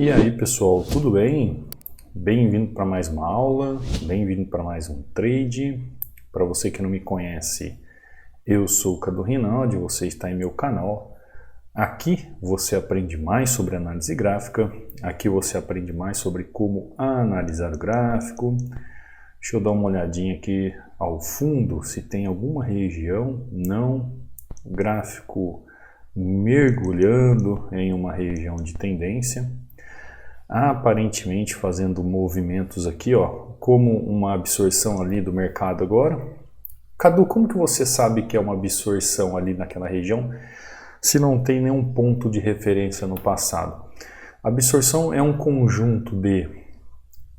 E aí pessoal, tudo bem? Bem-vindo para mais uma aula, bem-vindo para mais um trade. Para você que não me conhece, eu sou o Cadu Rinaldi, você está em meu canal. Aqui você aprende mais sobre análise gráfica, aqui você aprende mais sobre como analisar o gráfico. Deixa eu dar uma olhadinha aqui ao fundo, se tem alguma região, não, gráfico mergulhando em uma região de tendência, aparentemente fazendo movimentos aqui, ó, como uma absorção ali do mercado agora. Cadu, como que você sabe que é uma absorção ali naquela região, se não tem nenhum ponto de referência no passado? A absorção é um conjunto de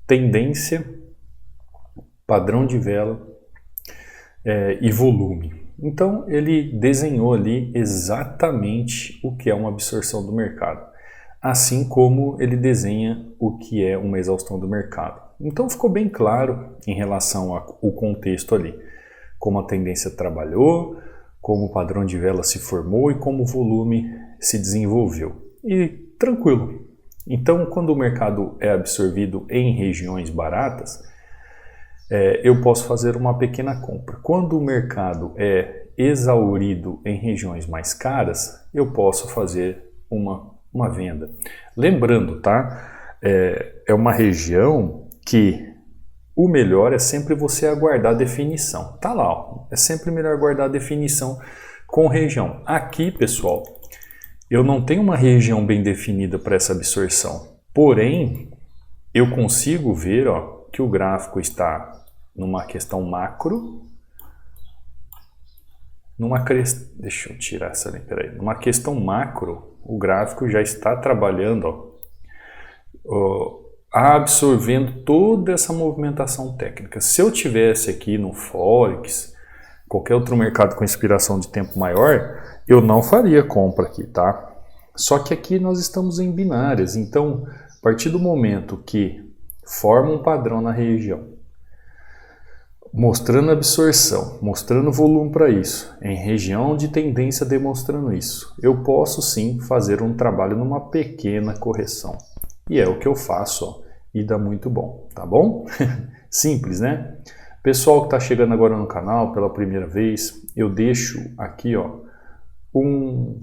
tendência, padrão de vela e volume. Então ele desenhou ali exatamente o que é uma absorção do mercado, assim como ele desenha o que é uma exaustão do mercado. Então ficou bem claro em relação ao contexto ali, como a tendência trabalhou, como o padrão de vela se formou e como o volume se desenvolveu. E tranquilo. Então quando o mercado é absorvido em regiões baratas, eu posso fazer uma pequena compra. Quando o mercado é exaurido em regiões mais caras, eu posso fazer uma venda. Lembrando, tá? É uma região que o melhor é sempre você aguardar a definição. Tá lá, ó. É sempre melhor aguardar a definição com região. Aqui, pessoal, eu não tenho uma região bem definida para essa absorção. Porém, eu consigo ver, ó, que o gráfico está numa questão macro, deixa eu tirar essa ali, peraí. Numa questão macro, o gráfico já está trabalhando, ó, absorvendo toda essa movimentação técnica. Se eu tivesse aqui no Forex, qualquer outro mercado com inspiração de tempo maior, eu não faria compra aqui, tá? Só que aqui nós estamos em binárias, então a partir do momento que forma um padrão na região, mostrando absorção, mostrando volume para isso, em região de tendência demonstrando isso, eu posso sim fazer um trabalho numa pequena correção. E é o que eu faço, ó, e dá muito bom, tá bom? Simples, né? Pessoal que está chegando agora no canal pela primeira vez, eu deixo aqui, ó, um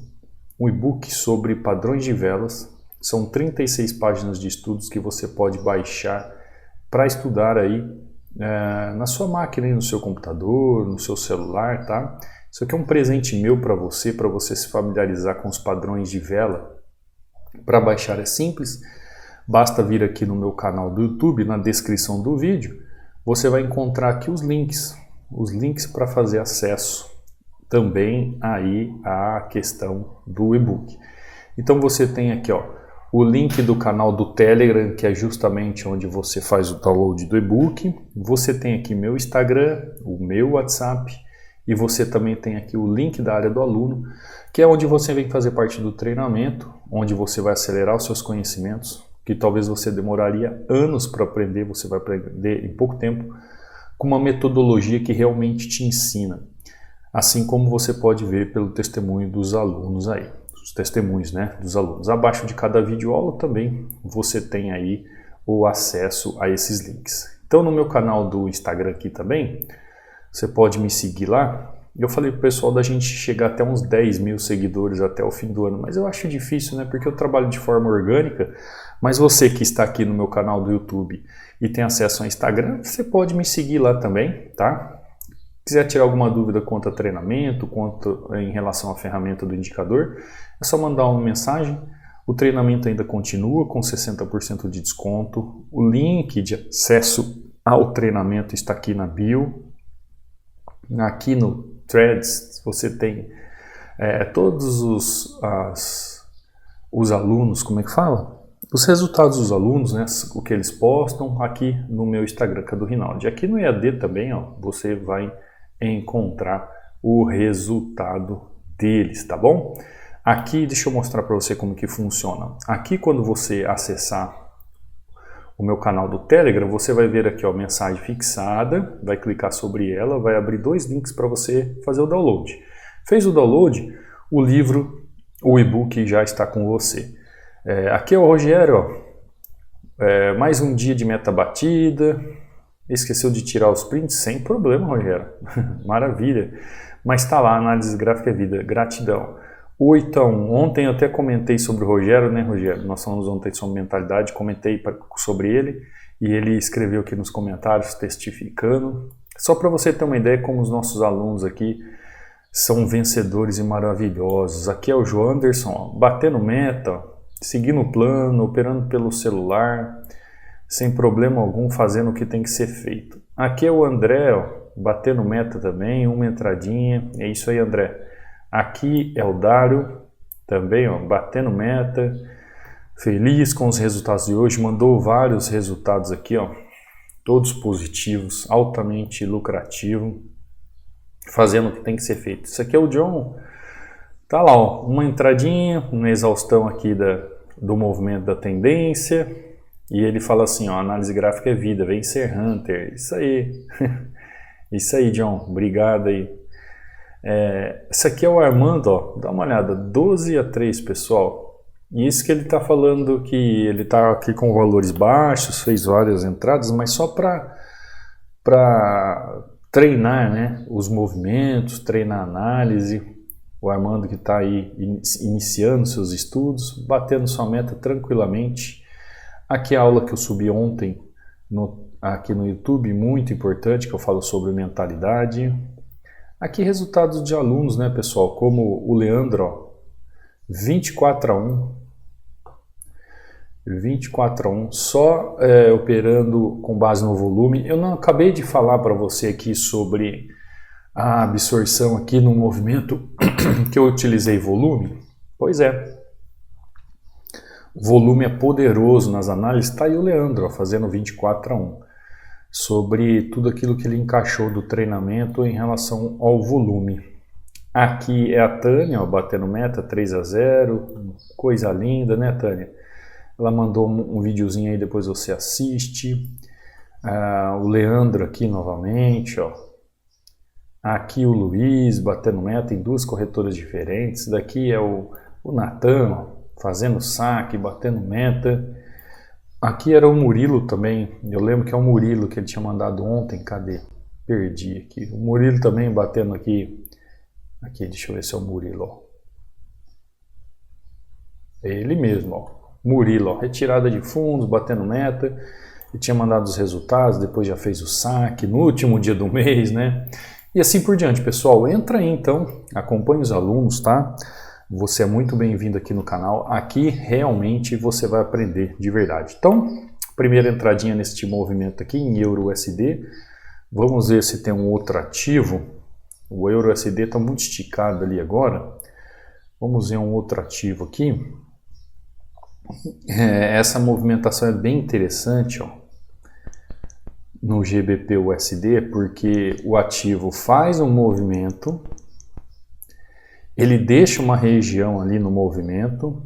e-book sobre padrões de velas. São 36 páginas de estudos que você pode baixar para estudar aí na sua máquina, no seu computador, no seu celular, tá? Isso aqui é um presente meu para você se familiarizar com os padrões de vela. Para baixar é simples, basta vir aqui no meu canal do YouTube, na descrição do vídeo, você vai encontrar aqui os links para fazer acesso também aí à questão do e-book. Então você tem aqui, ó, o link do canal do Telegram, que é justamente onde você faz o download do e-book. Você tem aqui meu Instagram, o meu WhatsApp, e você também tem aqui o link da área do aluno, que é onde você vem fazer parte do treinamento, onde você vai acelerar os seus conhecimentos, que talvez você demoraria anos para aprender, você vai aprender em pouco tempo, com uma metodologia que realmente te ensina. Assim como você pode ver pelo testemunho dos alunos aí. Os testemunhos, né, dos alunos. Abaixo de cada videoaula também você tem aí o acesso a esses links. Então no meu canal do Instagram aqui também, você pode me seguir lá. Eu falei pro pessoal da gente chegar até uns 10 mil seguidores até o fim do ano, mas eu acho difícil, né, porque eu trabalho de forma orgânica, mas você que está aqui no meu canal do YouTube e tem acesso ao Instagram, você pode me seguir lá também, tá? Se quiser tirar alguma dúvida quanto a treinamento, quanto em relação à ferramenta do indicador, é só mandar uma mensagem. O treinamento ainda continua com 60% de desconto. O link de acesso ao treinamento está aqui na bio. Aqui no Threads você tem todos os alunos, como é que fala? Os resultados dos alunos, né, o que eles postam aqui no meu Instagram, Cadu Rinaldi. Aqui no EAD também, ó, você vai encontrar o resultado deles, tá bom? Aqui, deixa eu mostrar para você como que funciona. Aqui, quando você acessar o meu canal do Telegram, você vai ver aqui, ó, mensagem fixada, vai clicar sobre ela, vai abrir dois links para você fazer o download. Fez o download, o livro, o e-book já está com você. Aqui é o Rogério, ó. Mais um dia de meta batida. Esqueceu de tirar os prints? Sem problema, Rogério. Maravilha. Mas está lá, análise gráfica é vida. Gratidão. 8-1. Ontem eu até comentei sobre o Rogério, né, Rogério? Nós falamos ontem sobre mentalidade, comentei sobre ele e ele escreveu aqui nos comentários testificando. Só para você ter uma ideia como os nossos alunos aqui são vencedores e maravilhosos. Aqui é o João Anderson, ó, batendo meta, ó, seguindo o plano, operando pelo celular, sem problema algum, fazendo o que tem que ser feito. Aqui é o André, ó, batendo meta também, uma entradinha. É isso aí, André. Aqui é o Dário, também, ó, batendo meta, feliz com os resultados de hoje, mandou vários resultados aqui, ó, todos positivos, altamente lucrativo, fazendo o que tem que ser feito. Isso aqui é o John, tá lá, ó, uma entradinha, uma exaustão aqui do movimento da tendência, e ele fala assim, ó, análise gráfica é vida, vem ser Hunter, isso aí, isso aí, John, obrigado aí. Esse aqui é o Armando, ó, dá uma olhada, 12-3, pessoal. E isso que ele está falando que ele está aqui com valores baixos, fez várias entradas, mas só para treinar, né, os movimentos, treinar a análise. O Armando que está aí iniciando seus estudos, batendo sua meta tranquilamente. Aqui a aula que eu subi ontem aqui no YouTube, muito importante, que eu falo sobre mentalidade. Aqui resultados de alunos, né, pessoal, como o Leandro, ó, 24-1, 24-1, só operando com base no volume. Eu não acabei de falar para você aqui sobre a absorção aqui no movimento que eu utilizei volume? Pois é, o volume é poderoso nas análises. Está aí o Leandro, ó, fazendo 24-1. Sobre tudo aquilo que ele encaixou do treinamento em relação ao volume. Aqui é a Tânia, ó, batendo meta 3-0, coisa linda, né, Tânia? Ela mandou um videozinho aí, depois você assiste. O Leandro aqui novamente, ó. Aqui o Luiz batendo meta em duas corretoras diferentes. Daqui é o Natan, ó, fazendo saque, batendo meta. Aqui era o Murilo também, eu lembro que é o Murilo que ele tinha mandado ontem, cadê? Perdi aqui. O Murilo também batendo aqui, deixa eu ver se é o Murilo, ó. É ele mesmo, ó. Murilo, ó, retirada de fundos, batendo meta, ele tinha mandado os resultados, depois já fez o saque, no último dia do mês, né? E assim por diante, pessoal, entra aí então, acompanhe os alunos, tá? Você é muito bem-vindo aqui no canal. Aqui realmente você vai aprender de verdade. Então, primeira entradinha neste movimento aqui em EURUSD. Vamos ver se tem um outro ativo. O EURUSD está muito esticado ali agora. Vamos ver um outro ativo aqui. Essa movimentação é bem interessante, ó, no GBP-USD, porque o ativo faz um movimento. Ele deixa uma região ali no movimento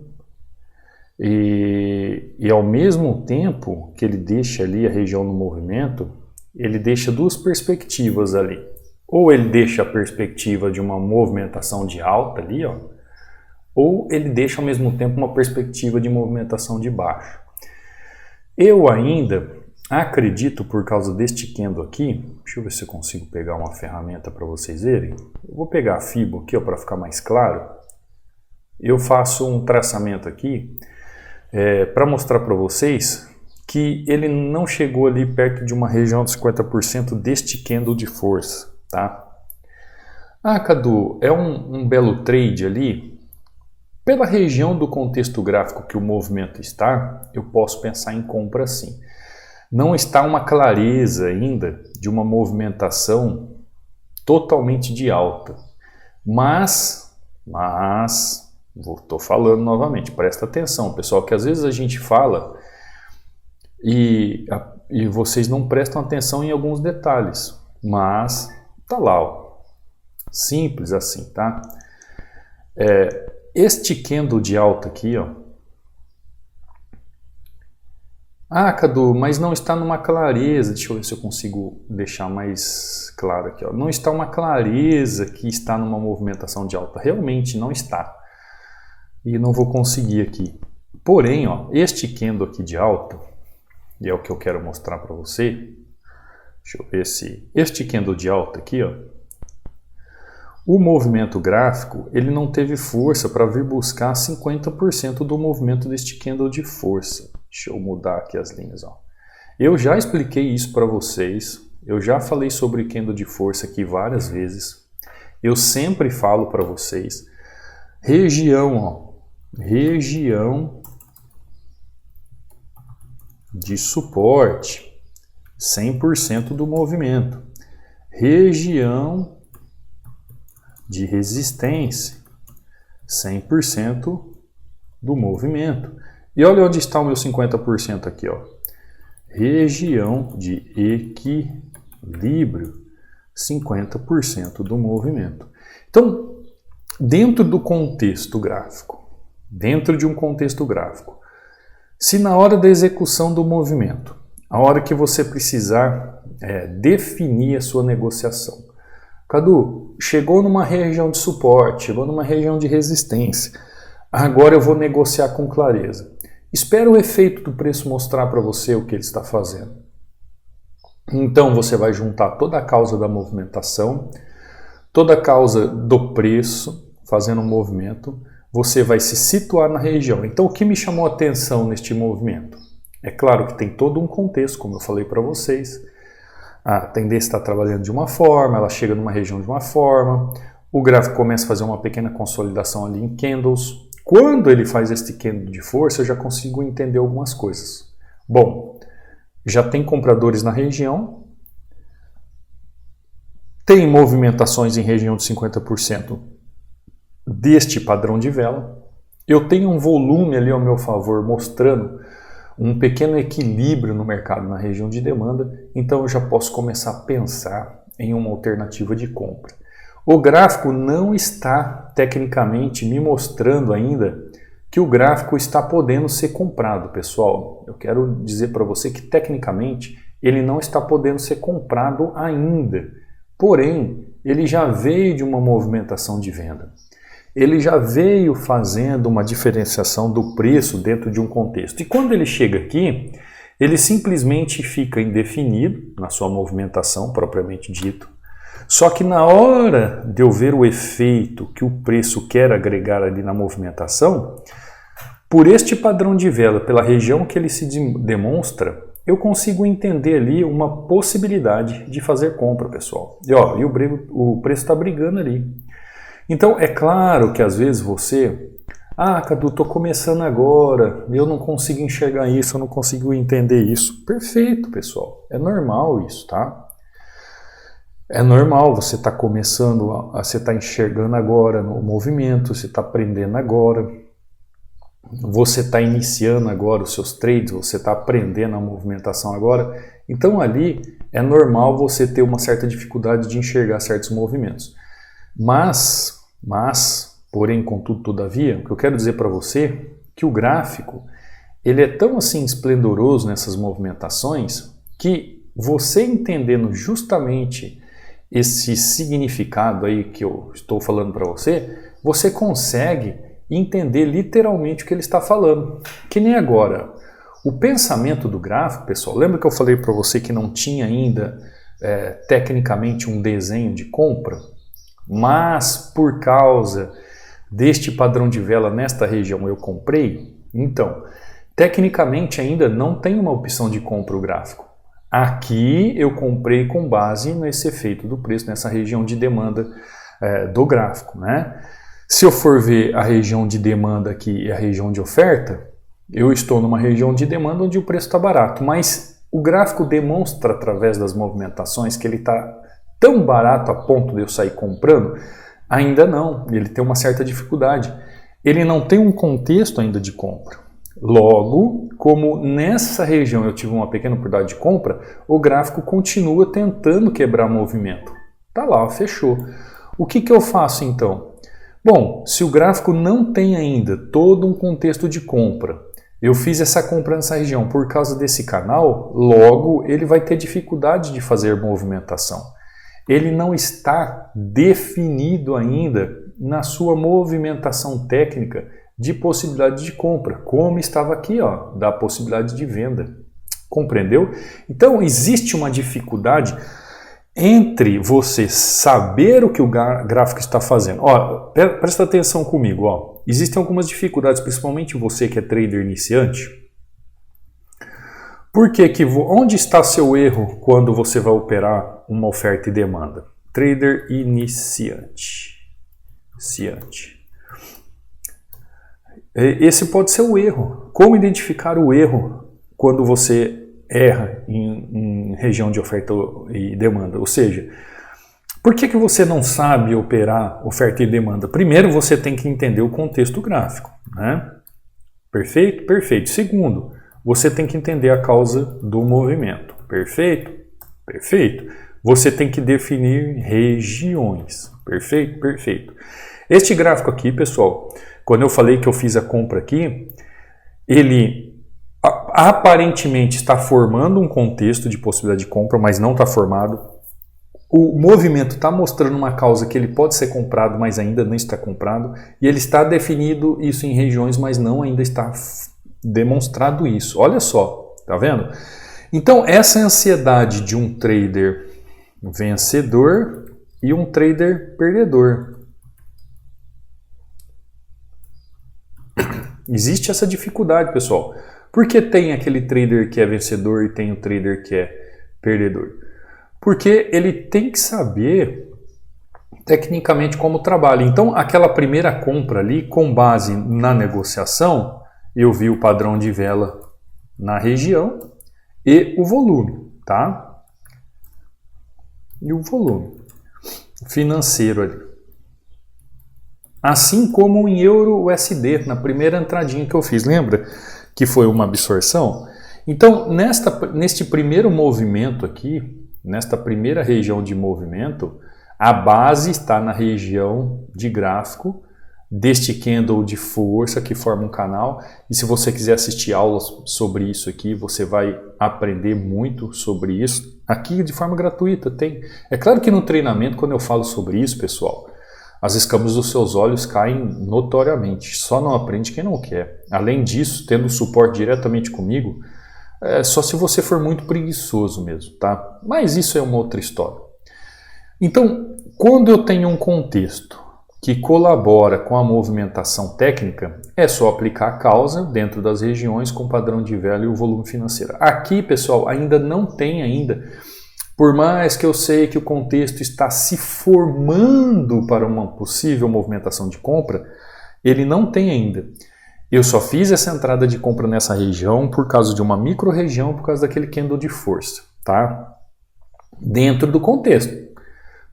e ao mesmo tempo que ele deixa ali a região no movimento, ele deixa duas perspectivas ali. Ou ele deixa a perspectiva de uma movimentação de alta ali, ó, ou ele deixa ao mesmo tempo uma perspectiva de movimentação de baixo. Eu ainda acredito, por causa deste candle aqui, deixa eu ver se eu consigo pegar uma ferramenta para vocês verem. Eu vou pegar a FIBO aqui para ficar mais claro. Eu faço um traçamento aqui para mostrar para vocês que ele não chegou ali perto de uma região de 50% deste candle de força, tá? Ah, Cadu, é um belo trade ali. Pela região do contexto gráfico que o movimento está, eu posso pensar em compra sim. Não está uma clareza ainda de uma movimentação totalmente de alta. Mas estou falando novamente, presta atenção, pessoal, que às vezes a gente fala e vocês não prestam atenção em alguns detalhes. Mas tá lá, ó, simples assim, tá? Este candle de alta aqui, ó. Ah, Cadu, mas não está numa clareza. Deixa eu ver se eu consigo deixar mais claro aqui, ó. Não está uma clareza que está numa movimentação de alta. Realmente não está. E não vou conseguir aqui. Porém, ó, este candle aqui de alta, e é o que eu quero mostrar para você. Deixa eu ver se este candle de alta aqui, ó, o movimento gráfico, ele não teve força para vir buscar 50% do movimento deste candle de força. Deixa eu mudar aqui as linhas, ó. Eu já expliquei isso para vocês, eu já falei sobre candle de força aqui várias vezes. Eu sempre falo para vocês, região, ó, região de suporte, 100% do movimento. Região de resistência, 100% do movimento. E olha onde está o meu 50% aqui, ó. Região de equilíbrio, 50% do movimento. Então, dentro do contexto gráfico, dentro de um contexto gráfico, se na hora da execução do movimento, a hora que você precisar definir a sua negociação, Cadu, chegou numa região de suporte, chegou numa região de resistência, agora eu vou negociar com clareza. Espera o efeito do preço mostrar para você o que ele está fazendo. Então você vai juntar toda a causa da movimentação, toda a causa do preço fazendo um movimento, você vai se situar na região. Então o que me chamou a atenção neste movimento? É claro que tem todo um contexto, como eu falei para vocês. A tendência está trabalhando de uma forma, ela chega numa região de uma forma, o gráfico começa a fazer uma pequena consolidação ali em candles. Quando ele faz este candle de força, eu já consigo entender algumas coisas. Bom, já tem compradores na região, tem movimentações em região de 50% deste padrão de vela, eu tenho um volume ali ao meu favor mostrando um pequeno equilíbrio no mercado na região de demanda, então eu já posso começar a pensar em uma alternativa de compra. O gráfico não está tecnicamente me mostrando ainda que o gráfico está podendo ser comprado, pessoal. Eu quero dizer para você que tecnicamente ele não está podendo ser comprado ainda. Porém, ele já veio de uma movimentação de venda. Ele já veio fazendo uma diferenciação do preço dentro de um contexto. E quando ele chega aqui, ele simplesmente fica indefinido na sua movimentação propriamente dito. Só que na hora de eu ver o efeito que o preço quer agregar ali na movimentação, por este padrão de vela, pela região que ele se demonstra, eu consigo entender ali uma possibilidade de fazer compra, pessoal. E o preço está brigando ali. Então é claro que às vezes você, Cadu, estou começando agora, eu não consigo enxergar isso, eu não consigo entender isso. Perfeito, pessoal, é normal isso, tá? É normal, você está começando, você está enxergando agora no movimento, você está aprendendo agora, você está iniciando agora os seus trades, você está aprendendo a movimentação agora. Então ali é normal você ter uma certa dificuldade de enxergar certos movimentos. Mas, porém, contudo, todavia, o que eu quero dizer para você é que o gráfico ele é tão assim esplendoroso nessas movimentações que você entendendo justamente esse significado aí que eu estou falando para você, você consegue entender literalmente o que ele está falando. Que nem agora, o pensamento do gráfico, pessoal, lembra que eu falei para você que não tinha ainda tecnicamente um desenho de compra? Mas por causa deste padrão de vela nesta região eu comprei, então tecnicamente ainda não tem uma opção de compra o gráfico. Aqui eu comprei com base nesse efeito do preço, nessa região de demanda do gráfico, né? Se eu for ver a região de demanda aqui e a região de oferta, eu estou numa região de demanda onde o preço está barato, mas o gráfico demonstra através das movimentações que ele está tão barato a ponto de eu sair comprando? Ainda não, ele tem uma certa dificuldade. Ele não tem um contexto ainda de compra. Logo, como nessa região eu tive uma pequena oportunidade de compra, o gráfico continua tentando quebrar movimento. Tá lá, fechou. O que eu faço então? Bom, se o gráfico não tem ainda todo um contexto de compra, eu fiz essa compra nessa região por causa desse canal, logo ele vai ter dificuldade de fazer movimentação. Ele não está definido ainda na sua movimentação técnica de possibilidade de compra, como estava aqui, ó, da possibilidade de venda. Compreendeu? Então existe uma dificuldade entre você saber o que o gráfico está fazendo. Ó, presta atenção comigo. Ó. Existem algumas dificuldades, principalmente você que é trader iniciante. Por que onde está seu erro quando você vai operar uma oferta e demanda? Trader iniciante. Esse pode ser o erro. Como identificar o erro quando você erra em região de oferta e demanda? Ou seja, por que você não sabe operar oferta e demanda? Primeiro, você tem que entender o contexto gráfico, né? Perfeito? Perfeito. Segundo, você tem que entender a causa do movimento. Perfeito? Perfeito. Você tem que definir regiões. Perfeito? Perfeito. Este gráfico aqui, pessoal, quando eu falei que eu fiz a compra aqui, ele aparentemente está formando um contexto de possibilidade de compra, mas não está formado. O movimento está mostrando uma causa que ele pode ser comprado, mas ainda não está comprado. E ele está definido isso em regiões, mas não ainda está demonstrado isso. Olha só, tá vendo? Então, essa é a ansiedade de um trader vencedor e um trader perdedor. Existe essa dificuldade, pessoal. Por que tem aquele trader que é vencedor e tem o trader que é perdedor? Porque ele tem que saber tecnicamente como trabalha. Então, aquela primeira compra ali, com base na negociação, eu vi o padrão de vela na região e o volume, tá? E o volume financeiro ali. Assim como em euro USD, na primeira entradinha que eu fiz, lembra? Que foi uma absorção. Então, neste primeiro movimento aqui, nesta primeira região de movimento, a base está na região de gráfico deste candle de força que forma um canal. E se você quiser assistir aulas sobre isso aqui, você vai aprender muito sobre isso. Aqui de forma gratuita tem. É claro que no treinamento, quando eu falo sobre isso, pessoal, as escamas dos seus olhos caem notoriamente. Só não aprende quem não quer. Além disso, tendo suporte diretamente comigo, é só se você for muito preguiçoso mesmo, tá? Mas isso é uma outra história. Então, quando eu tenho um contexto que colabora com a movimentação técnica, é só aplicar a causa dentro das regiões com padrão de vela e o volume financeiro. Aqui, pessoal, ainda não tem ainda. Por mais que eu sei que o contexto está se formando para uma possível movimentação de compra, ele não tem ainda. Eu só fiz essa entrada de compra nessa região por causa de uma micro-região, por causa daquele candle de força, tá? Dentro do contexto.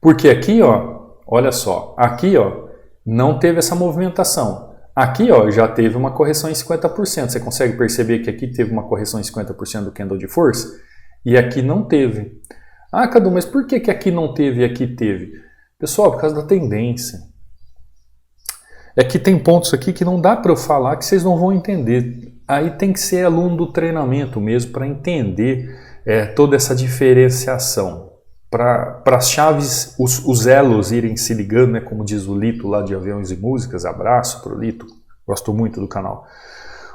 Porque aqui, ó, olha só, aqui, ó, não teve essa movimentação. Aqui, ó, já teve uma correção em 50%. Você consegue perceber que aqui teve uma correção em 50% do candle de força? E aqui não teve. Ah, Cadu, mas por que aqui não teve e aqui teve? Pessoal, por causa da tendência. É que tem pontos aqui que não dá para eu falar que vocês não vão entender. Aí tem que ser aluno do treinamento mesmo para entender toda essa diferenciação. Para as chaves, os elos irem se ligando, né, como diz o Lito lá de Aviões e Músicas, abraço para o Lito, gosto muito do canal.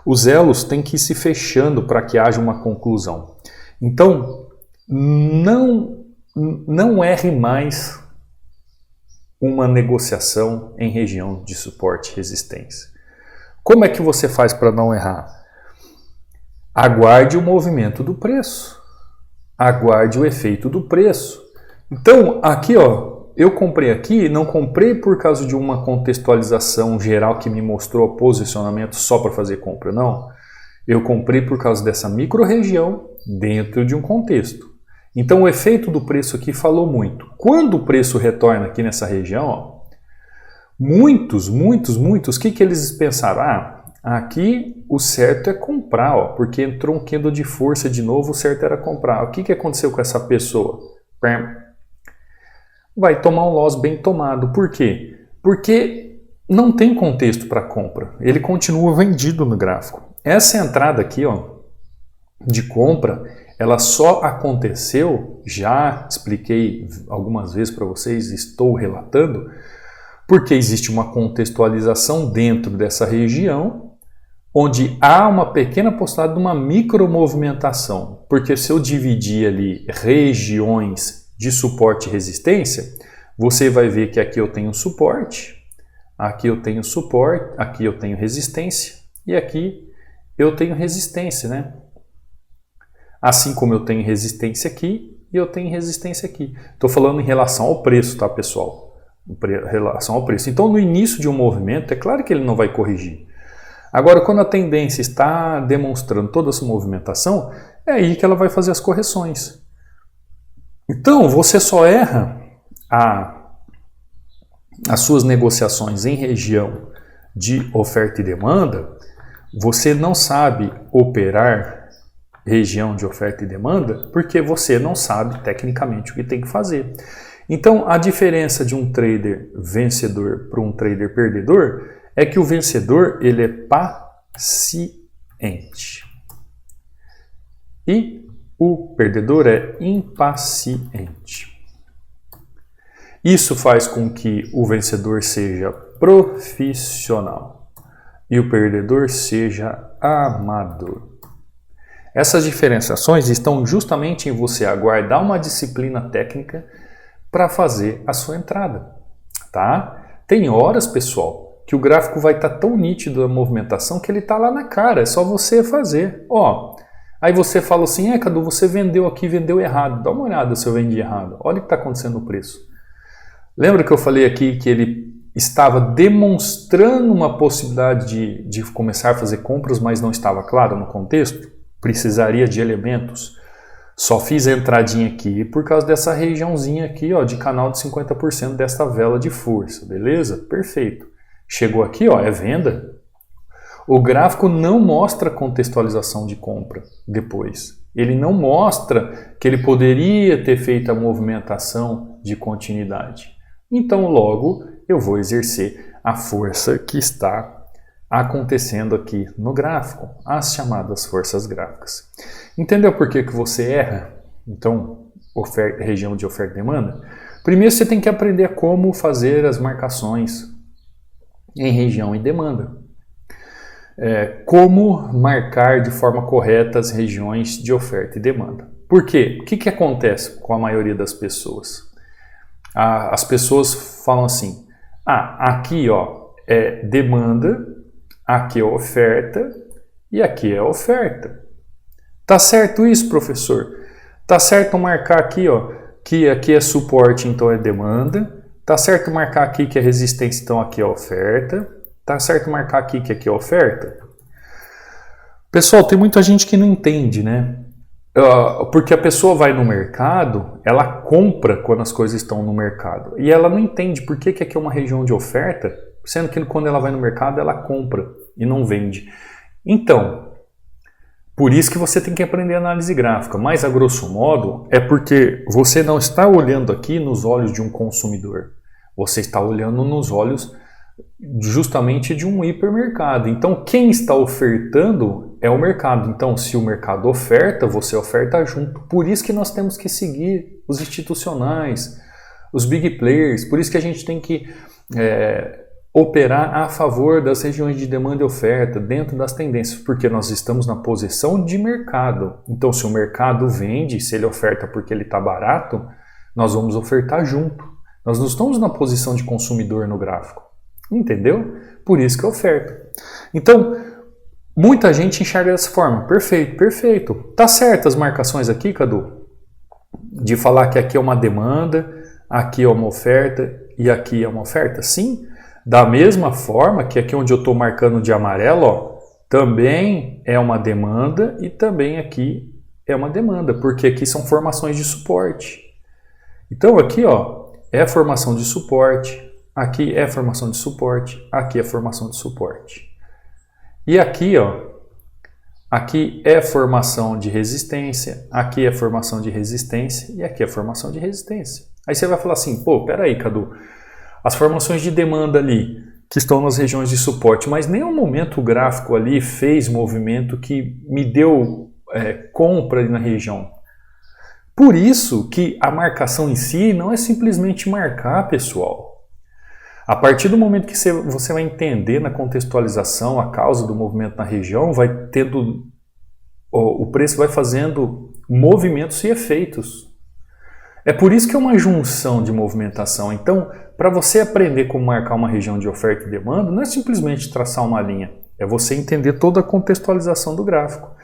Os elos têm que ir se fechando para que haja uma conclusão. Então, não erre mais uma negociação em região de suporte e resistência. Como é que você faz para não errar? Aguarde o movimento do preço. Aguarde o efeito do preço. Então, aqui, ó, eu comprei aqui, não comprei por causa de uma contextualização geral que me mostrou o posicionamento só para fazer compra, não. Eu comprei por causa dessa micro-região dentro de um contexto. Então, o efeito do preço aqui falou muito. Quando o preço retorna aqui nessa região, ó, muitos, o que eles pensaram? Ah, aqui o certo é comprar, ó, porque entrou um candle de força de novo, o certo era comprar. O que aconteceu com essa pessoa? Vai tomar um loss bem tomado. Por quê? Porque não tem contexto para compra. Ele continua vendido no gráfico. Essa entrada aqui, ó, de compra, ela só aconteceu, já expliquei algumas vezes para vocês, estou relatando, porque existe uma contextualização dentro dessa região, onde há uma pequena possibilidade de uma micromovimentação, porque se eu dividir ali regiões de suporte e resistência, você vai ver que aqui eu tenho suporte, aqui eu tenho suporte, aqui eu tenho resistência e aqui eu tenho resistência, né? Assim como eu tenho resistência aqui e eu tenho resistência aqui. Estou falando em relação ao preço, tá, pessoal? Em relação ao preço. Então, no início de um movimento, é claro que ele não vai corrigir. Agora, quando a tendência está demonstrando toda essa movimentação, é aí que ela vai fazer as correções. Então, você só erra as suas negociações em região de oferta e demanda, você não sabe operar região de oferta e demanda porque você não sabe tecnicamente o que tem que fazer. Então, a diferença de um trader vencedor para um trader perdedor é que o vencedor ele é paciente e o perdedor é impaciente. Isso faz com que o vencedor seja profissional e o perdedor seja amador. Essas diferenciações estão justamente em você aguardar uma disciplina técnica para fazer a sua entrada, tá? Tem horas, pessoal, que o gráfico vai estar tão nítido a movimentação que ele está lá na cara, é só você fazer. Ó, aí você fala assim, Cadu, você vendeu aqui, vendeu errado. Dá uma olhada se eu vendi errado. Olha o que está acontecendo no preço. Lembra que eu falei aqui que ele estava demonstrando uma possibilidade de começar a fazer compras, mas não estava claro no contexto? Precisaria de elementos. Só fiz a entradinha aqui por causa dessa regiãozinha aqui, ó, de canal de 50% desta vela de força, beleza? Perfeito. Chegou aqui, ó, é venda. O gráfico não mostra contextualização de compra depois. Ele não mostra que ele poderia ter feito a movimentação de continuidade. Então, logo, eu vou exercer a força que está acontecendo aqui no gráfico, as chamadas forças gráficas. Entendeu por que você erra? Então, região de oferta e demanda? Primeiro você tem que aprender como fazer as marcações em região e demanda. Como marcar de forma correta as regiões de oferta e demanda. Por quê? O que acontece com a maioria das pessoas? As pessoas falam assim, aqui ó, é demanda, aqui é oferta e aqui é oferta. Tá certo isso, professor? Tá certo marcar aqui, ó, que aqui é suporte, então é demanda. Tá certo marcar aqui que é resistência, então aqui é oferta. Tá certo marcar aqui que aqui é oferta? Pessoal, tem muita gente que não entende, né? Porque a pessoa vai no mercado, ela compra quando as coisas estão no mercado. E ela não entende por que aqui é uma região de oferta, sendo que quando ela vai no mercado, ela compra e não vende. Então, por isso que você tem que aprender análise gráfica. Mas, a grosso modo, é porque você não está olhando aqui nos olhos de um consumidor. Você está olhando nos olhos justamente de um hipermercado. Então, quem está ofertando é o mercado. Então, se o mercado oferta, você oferta junto. Por isso que nós temos que seguir os institucionais, os big players. Por isso que a gente tem que operar a favor das regiões de demanda e oferta dentro das tendências, porque nós estamos na posição de mercado. Então, se o mercado vende, se ele oferta porque ele está barato, nós vamos ofertar junto. Nós não estamos na posição de consumidor no gráfico. Entendeu? Por isso que é oferta. Então, muita gente enxerga dessa forma. Perfeito, perfeito. Tá certo as marcações aqui, Cadu? De falar que aqui é uma demanda, aqui é uma oferta e aqui é uma oferta? Sim. Da mesma forma que aqui onde eu estou marcando de amarelo, ó, também é uma demanda e também aqui é uma demanda, porque aqui são formações de suporte. Então aqui ó, é formação de suporte, aqui é formação de suporte, aqui é formação de suporte. E aqui ó, aqui é formação de resistência, aqui é formação de resistência e aqui é formação de resistência. Aí você vai falar assim, pô, peraí, Cadu, as formações de demanda ali, que estão nas regiões de suporte, mas em nenhum momento o gráfico ali fez movimento que me deu compra ali na região. Por isso que a marcação em si não é simplesmente marcar, pessoal. A partir do momento que você vai entender na contextualização a causa do movimento na região, o preço vai fazendo movimentos e efeitos. É por isso que é uma junção de movimentação. Então, para você aprender como marcar uma região de oferta e demanda, não é simplesmente traçar uma linha, é você entender toda a contextualização do gráfico.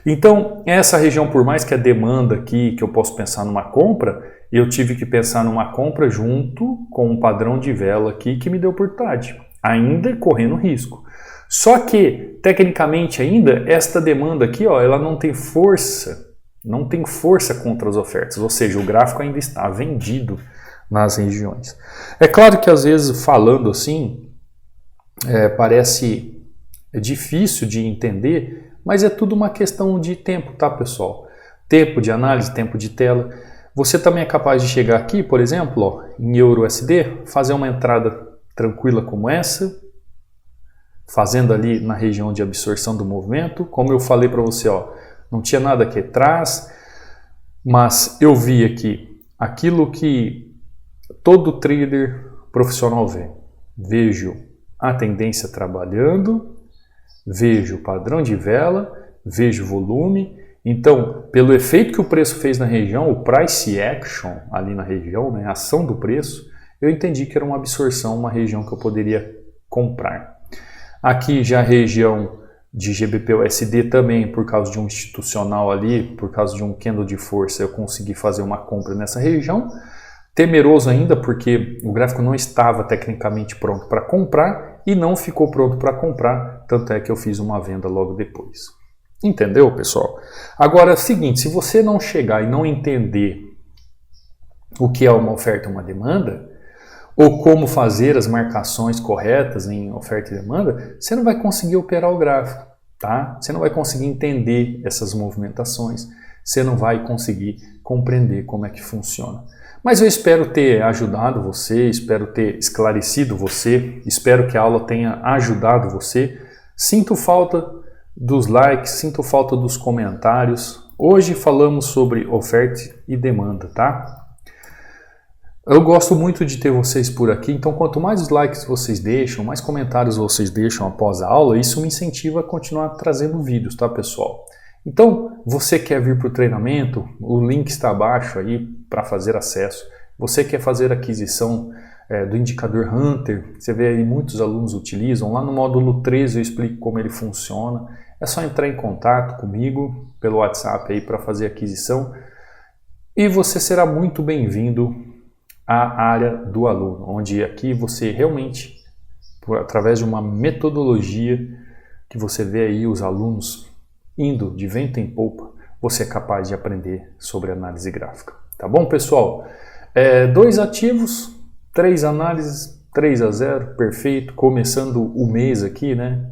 Então, essa região, por mais que a demanda aqui, que eu posso pensar numa compra, eu tive que pensar numa compra junto com um padrão de vela aqui que me deu oportunidade, ainda correndo risco. Só que, tecnicamente ainda, esta demanda aqui, ó, ela não tem força contra as ofertas, ou seja, o gráfico ainda está vendido nas regiões. É claro que às vezes falando assim, parece difícil de entender, mas é tudo uma questão de tempo, tá, pessoal? Tempo de análise, tempo de tela. Você também é capaz de chegar aqui, por exemplo, ó, em EURUSD, fazer uma entrada tranquila como essa, fazendo ali na região de absorção do movimento. Como eu falei para você, ó, não tinha nada aqui atrás, mas eu vi aqui aquilo que todo trader profissional vê. Vejo a tendência trabalhando, vejo o padrão de vela, vejo volume. Então, pelo efeito que o preço fez na região, o price action ali na região, né, a ação do preço, eu entendi que era uma absorção, uma região que eu poderia comprar. Aqui já a região de GBP/USD também, por causa de um institucional ali, por causa de um candle de força, eu consegui fazer uma compra nessa região. Temeroso ainda, porque o gráfico não estava tecnicamente pronto para comprar e não ficou pronto para comprar, tanto é que eu fiz uma venda logo depois. Entendeu, pessoal? Agora é o seguinte, se você não chegar e não entender o que é uma oferta e uma demanda, ou como fazer as marcações corretas em oferta e demanda, você não vai conseguir operar o gráfico, tá? Você não vai conseguir entender essas movimentações, você não vai conseguir compreender como é que funciona. Mas eu espero ter ajudado você, espero ter esclarecido você, espero que a aula tenha ajudado você. Sinto falta dos likes, sinto falta dos comentários. Hoje falamos sobre oferta e demanda, tá? Eu gosto muito de ter vocês por aqui, então quanto mais likes vocês deixam, mais comentários vocês deixam após a aula, isso me incentiva a continuar trazendo vídeos, tá, pessoal? Então, você quer vir para o treinamento, o link está abaixo aí para fazer acesso. Você quer fazer aquisição do indicador Hunter, você vê aí muitos alunos utilizam, lá no módulo 13 eu explico como ele funciona. É só entrar em contato comigo pelo WhatsApp aí para fazer aquisição e você será muito bem-vindo à área do aluno, onde aqui você realmente, através de uma metodologia que você vê aí os alunos indo de vento em popa, você é capaz de aprender sobre análise gráfica. Tá bom, pessoal? 2 ativos, 3 análises, 3-0, perfeito. Começando o mês aqui, né?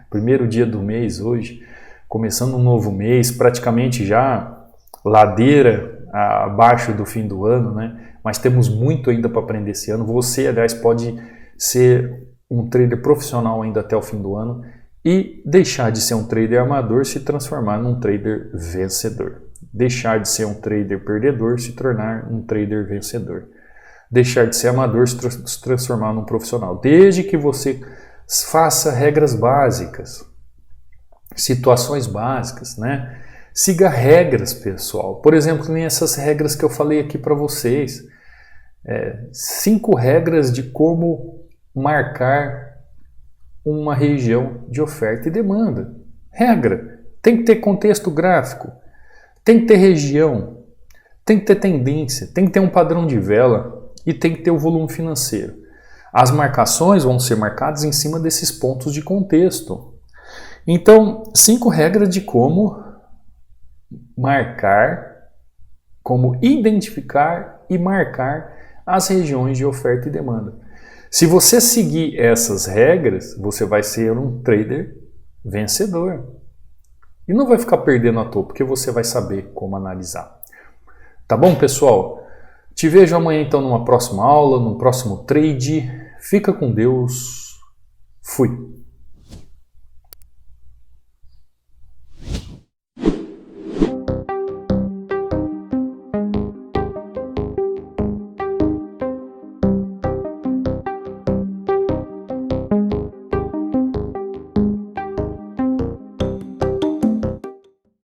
Primeiro dia do mês hoje, começando um novo mês, praticamente já ladeira abaixo do fim do ano, né? Mas temos muito ainda para aprender esse ano. Você, aliás, pode ser um trader profissional ainda até o fim do ano e deixar de ser um trader amador, se transformar num trader vencedor. Deixar de ser um trader perdedor, se tornar um trader vencedor. Deixar de ser amador, se transformar num profissional. Desde que você faça regras básicas, situações básicas, né? Siga regras, pessoal. Por exemplo, nem essas regras que eu falei aqui para vocês. 5 regras de como marcar uma região de oferta e demanda. Regra, tem que ter contexto gráfico, tem que ter região, tem que ter tendência, tem que ter um padrão de vela e tem que ter o volume financeiro. As marcações vão ser marcadas em cima desses pontos de contexto. Então, 5 regras de como marcar, como identificar e marcar as regiões de oferta e demanda. Se você seguir essas regras, você vai ser um trader vencedor. E não vai ficar perdendo à toa, porque você vai saber como analisar. Tá bom, pessoal? Te vejo amanhã então numa próxima aula, num próximo trade. Fica com Deus. Fui!